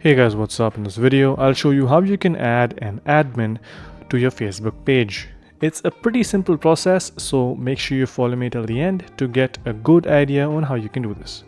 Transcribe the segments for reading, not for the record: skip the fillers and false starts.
Hey guys, what's up? In this video, I'll show you how you can add an admin to your Facebook page. It's a pretty simple process, so make sure you follow me till the end to get a good idea on how you can do this.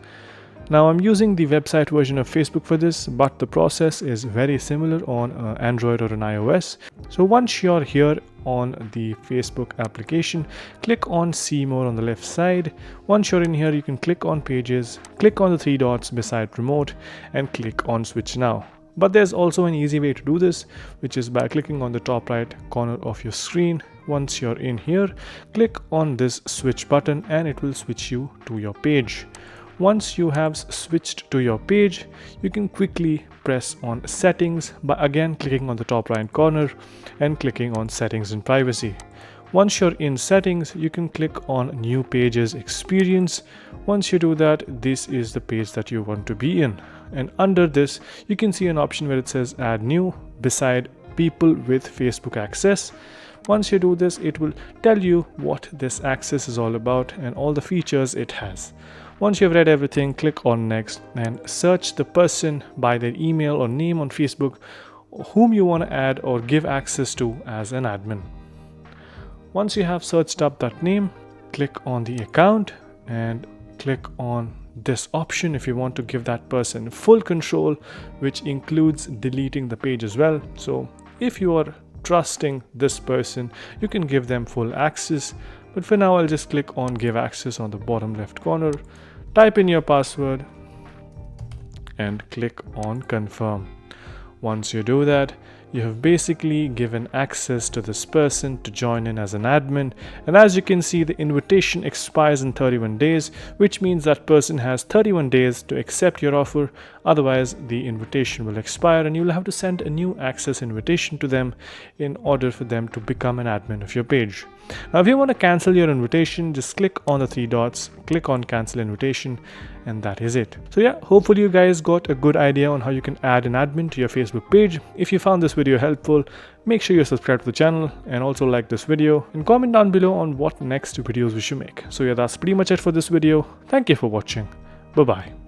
Now I'm using the website version of Facebook for this, but the process is very similar on Android or an iOS. So once you're here on the Facebook application, click on See More on the left side. Once you're in here, you can click on Pages, click on the three dots beside Remote, and click on Switch Now. But there's also an easy way to do this, which is by clicking on the top right corner of your screen. Once you're in here, click on this switch button and it will switch you to your page. Once you have switched to your page, you can quickly press on Settings by again clicking on the top right corner and clicking on Settings and Privacy. Once you're in Settings, you can click on New Pages Experience. Once you do that, this is the page that you want to be in. And under this, you can see an option where it says Add New beside People with Facebook Access. Once you do this, it will tell you what this access is all about and all the features it has. Once you've read everything, click on Next and search the person by their email or name on Facebook whom you want to add or give access to as an admin. Once you have searched up that name, click on the account and click on this option if you want to give that person full control, which includes deleting the page as well. So if you are trusting this person, you can give them full access. But for now, I'll just click on Give Access on the bottom left corner, type in your password and click on Confirm. Once you do that, you have basically given access to this person to join in as an admin, and as you can see, the invitation expires in 31 days, which means that person has 31 days to accept your offer. Otherwise, the invitation will expire and you'll have to send a new access invitation to them in order for them to become an admin of your page. Now, if you want to cancel your invitation, just click on the three dots, click on Cancel Invitation, and that is it. So yeah, hopefully you guys got a good idea on how you can add an admin to your Facebook page. If you found this video helpful, make sure you subscribe to the channel and also like this video and comment down below on what next videos we should make. So yeah, that's pretty much it for this video. Thank you for watching. Bye bye.